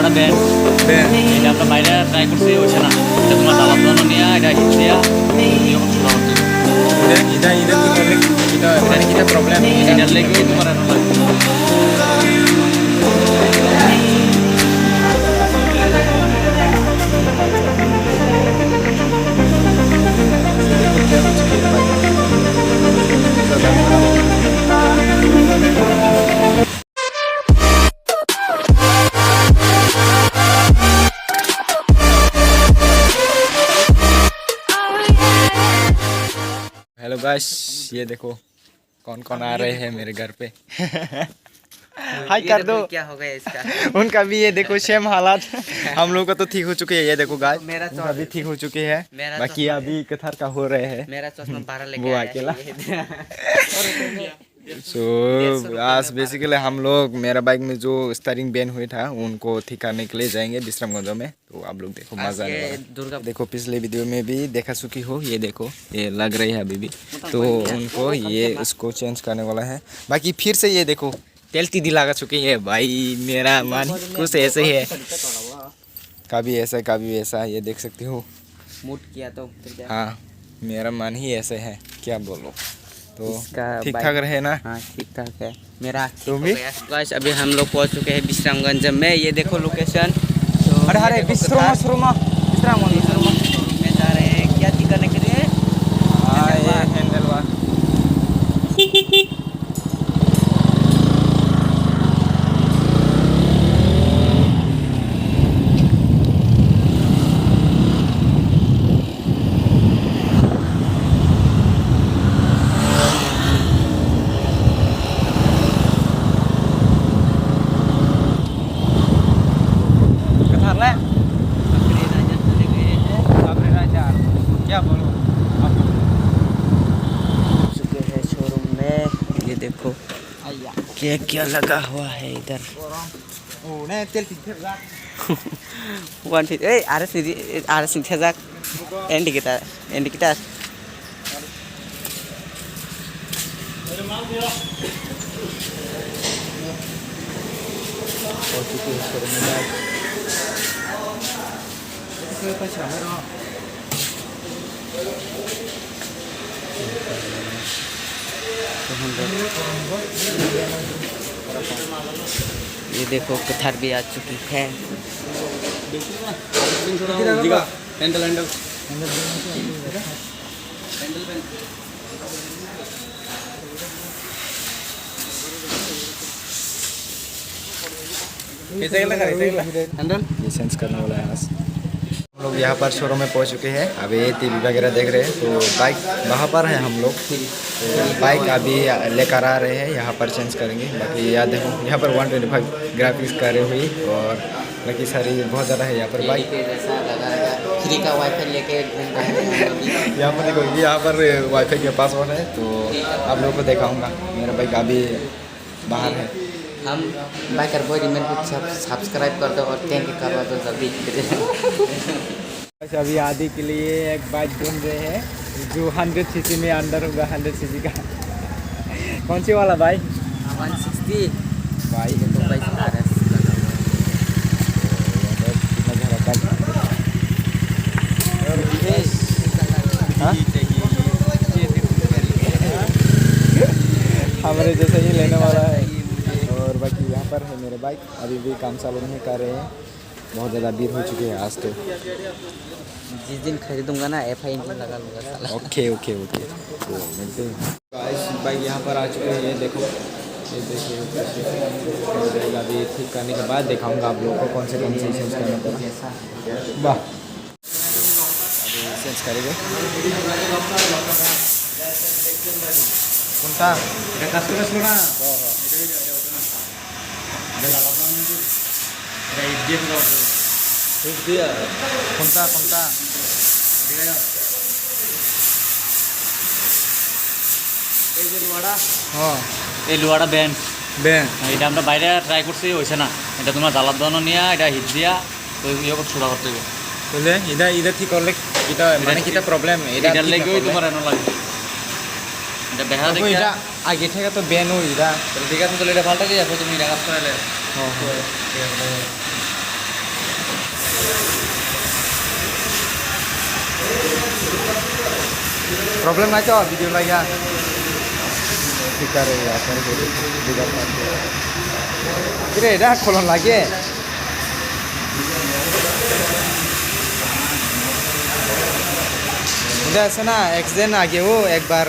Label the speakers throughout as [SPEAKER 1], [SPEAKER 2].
[SPEAKER 1] লোহাটা band এটা আমরা বাইরে ট্রাই করছি হয়েছে না, এটা তোমার জ্বালার জন্য নিয়ে এটা হিট দিয়া এরকম ছোটা করতে
[SPEAKER 2] এটা প্রবলেম
[SPEAKER 1] এটার লেগেই তোমার এরকম লাগে।
[SPEAKER 2] हेलो गाइस, ये देखो कौन कौन आ रहे हैं मेरे घर पे। हाय कर दो।
[SPEAKER 3] क्या हो गया इसका?
[SPEAKER 2] उनका भी ये देखो सेम हालात। हम लोग का तो ठीक हो चुके हैं, ये देखो गाइस
[SPEAKER 3] मेरा
[SPEAKER 2] उनका भी ठीक हो चुके हैं,
[SPEAKER 3] मेरा
[SPEAKER 2] बाकी अभी कथार का हो रहे हैं।
[SPEAKER 3] मेरा चश्मा 12 लेके
[SPEAKER 2] वो
[SPEAKER 3] आया
[SPEAKER 2] अकेला।
[SPEAKER 3] है।
[SPEAKER 2] सो आज बेसिकली हम लोग मेरा बाइक में जो स्टीयरिंग बेन हुई था उनको ठीक करने के लिए जाएंगे विश्रामगंज में। तो आप लोग देखो मजा आने वाला है।
[SPEAKER 3] दुर्गा
[SPEAKER 2] देखो पिछले वीडियो में भी देखा चुकी हो, ये देखो ये लग रही है अभी भी, तो उनको ये उसको चेंज करने वाला है। बाकी फिर से ये देखो तेल तीदी लगा चुकी है भाई, मेरा मन कुछ ऐसे ही है, कभी ऐसा कभी ऐसा, ये देख सकते हो।
[SPEAKER 3] मूड किया तो फिर क्या?
[SPEAKER 2] हाँ मेरा मन ही ऐसे है, क्या बोलो। तो
[SPEAKER 3] इसका
[SPEAKER 2] ठीक
[SPEAKER 3] बाइक-
[SPEAKER 2] ठाक रहे ना।
[SPEAKER 3] हाँ ठीक ठाक है मेरा।
[SPEAKER 2] तुम भी?
[SPEAKER 3] गाइस अभी हम लोग पहुंच चुके हैं विश्रामगंज में। ये देखो लोकेशन। तो
[SPEAKER 2] अरे अरे
[SPEAKER 3] ये देखो
[SPEAKER 2] विश्राम
[SPEAKER 3] कतार।
[SPEAKER 2] शोरूम
[SPEAKER 3] शोरूम में जा रहे हैं, क्या ठीक करने के लिए?
[SPEAKER 2] हाँ ये हैंडल बार। क्या बोलो
[SPEAKER 3] चुके हैं शोरूम में। ये देखो क्या क्या लगा हुआ है इधर। वन फिट ए आर सिंथेजाक इंडिकेटर ये देखो कथार भी आ चुकी है।
[SPEAKER 2] ये चेंज करने वाला है आज। हम लोग यहाँ पर शोरूम में पहुँच चुके हैं, अभी टीवी वगैरह देख रहे हैं। तो बाइक वहाँ पर है हम लोग, तो बाइक अभी लेकर आ रहे हैं, यहाँ पर चेंज करेंगे। बाकी याद देखो यहाँ पर 125 ग्राफिक्स करे हुई और बाकी सारी बहुत ज़्यादा है यहाँ पर बाइक।
[SPEAKER 3] फ्री का वाईफाई लेके घूम रहे हैं।
[SPEAKER 2] यहाँ पर देखो यहाँ पर वाईफाई के पासवर्ड है, तो आप लोगों को दिखाऊंगा। मेरा बाइक अभी बाहर है।
[SPEAKER 3] हम बाइकर बॉय रिमेन को सब्सक्राइब कर दो और थैंक यू करवा दो जल्दी।
[SPEAKER 2] अच्छा अभी आदि के लिए एक बाइक ढूंढ रहे हैं जो 100 सीसी में अंदर होगा, 100 सीसी का। कौन सी वाला बाइक?
[SPEAKER 3] 160
[SPEAKER 2] भाई
[SPEAKER 3] तो भाई RS लगा हुआ
[SPEAKER 2] है। हमारे जैसे ही लेने वाला है। और बाकी यहाँ पर है मेरे बाइक, अभी भी काम चालू नहीं कर रहे हैं, बहुत ज़्यादा भीड़ हो चुकी है आज तो।
[SPEAKER 3] जिस दिन खरीदूंगा ना FI इंजन लगा लूँगा साला।
[SPEAKER 2] ओके ओके ओके, तो मिलते हैं। बाइक यहाँ पर आ चुके हैं, ये देखो ये देखिए। अभी ठीक करने के बाद दिखाऊंगा आप लोगों को कौन से चेंज करना पड़ा। वाह अभी चेंज करेंगे। কোনটা এটা কাজ করে ছিল না এটা ইডিএফ দাও ঠিক দিয়া কোনটা কোনটা এই যে লোহাটা হ্যাঁ
[SPEAKER 1] এই লোহাটা ব্যান্ড
[SPEAKER 2] বেন
[SPEAKER 1] এটা আমরা বাইরে ট্রাই করছি হয়েছে না, এটা তোমার জ্বালার জন্য নিয়ে এটা হিট দিয়া তো এরকম ছোটা করতে হবে।
[SPEAKER 2] বলে এটা ঠিক করলে এটা মানে কিটা প্রবলেম
[SPEAKER 1] এটার লেগেই তোমার এনো লাগে। এটা দেখা
[SPEAKER 2] এটা
[SPEAKER 1] দেখি
[SPEAKER 2] আগে থেকে তো বেন এটা
[SPEAKER 1] ঠিক আছে, তাহলে এটা পাল্টা দিয়ে যাবো তুমি এটা কাজ করালে।
[SPEAKER 2] प्रॉब्लम ना तो वीडियो लगा ठीक है यार किरे रा खोलन लागे इधर से ना एक्सीडेंट आ गया वो एक बार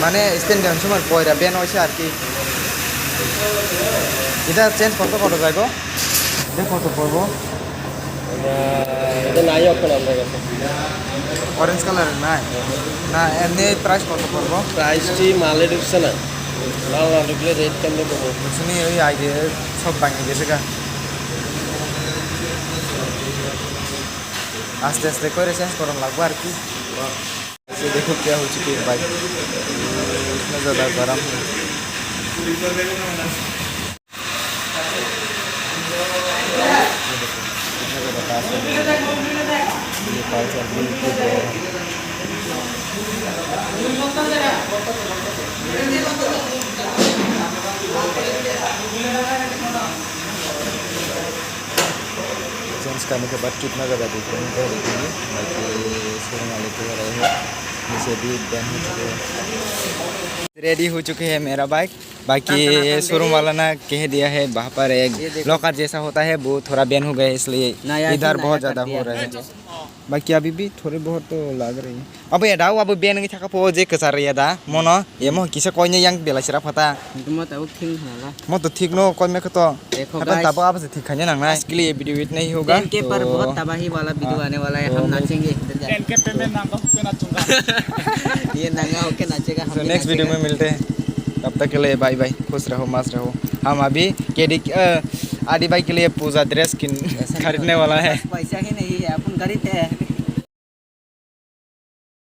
[SPEAKER 2] माने स्टैंड डाउन समय पॉइंट बेन होइसे आर की इधर चेंज कत जाएगा इधर कत पड़बो
[SPEAKER 3] এটা নাই এখন আমরা কাছে
[SPEAKER 2] ऑरेंज कलर ना ना एमने प्राइस कत पड़बो
[SPEAKER 3] প্রাইসটি মালে ঢুকছে না মাল না ঢুকলে রেট কেমনে পাবো
[SPEAKER 2] सुनी ওই আইডিয়া सब भांगी গেছে গা आस्ते आस्ते करे चेंज करन लागबो आर की ऐसे देखो क्या हो चुकी है बाइक इतना ज़्यादा गर्म है ये पाइप चेंज करने के बाद कितना ज़्यादा डिफरेंट है देखेंगे बाकी शोरूम वाले तो रहे हैं नीचे भी बैन हो चुके हैं रेडी हो चुके हैं मेरा बाइक बाकी शोरूम वाला ना कह दिया है वहाँ पर एक लॉकर जैसा होता है वो थोड़ा बैन हो गया इसलिए इधर बहुत ज़्यादा हो रहा है बाकी अभी भी थोड़े बहुत तो लग रही है अब ये डाउ अब बैन नहीं था पो जे कसर ये दा मोनो ये मो किसे कोई नहीं यंग बेला सिरा पता
[SPEAKER 3] तुम्हें तो ठीक है ना
[SPEAKER 2] मो तो ठीक नो कोई में तो
[SPEAKER 3] देखो
[SPEAKER 2] तब आप से ठीक है ना इसके लिए वीडियो वेट नहीं होगा
[SPEAKER 3] के पर बहुत तबाही वाला वीडियो आने वाला है हम नाचेंगे
[SPEAKER 1] के पे मैं नांगा होके नाचूंगा
[SPEAKER 3] ये नंगा होके नाचेगा हम
[SPEAKER 2] नेक्स्ट वीडियो में मिलते हैं तब तक के लिए बाय बाय खुश रहो मस्त रहो हम अभी केडी आदि भाई के लिए पूजा ड्रेस खरीदने वाला है
[SPEAKER 3] पैसा ही नहीं है अपन खरीदते हैं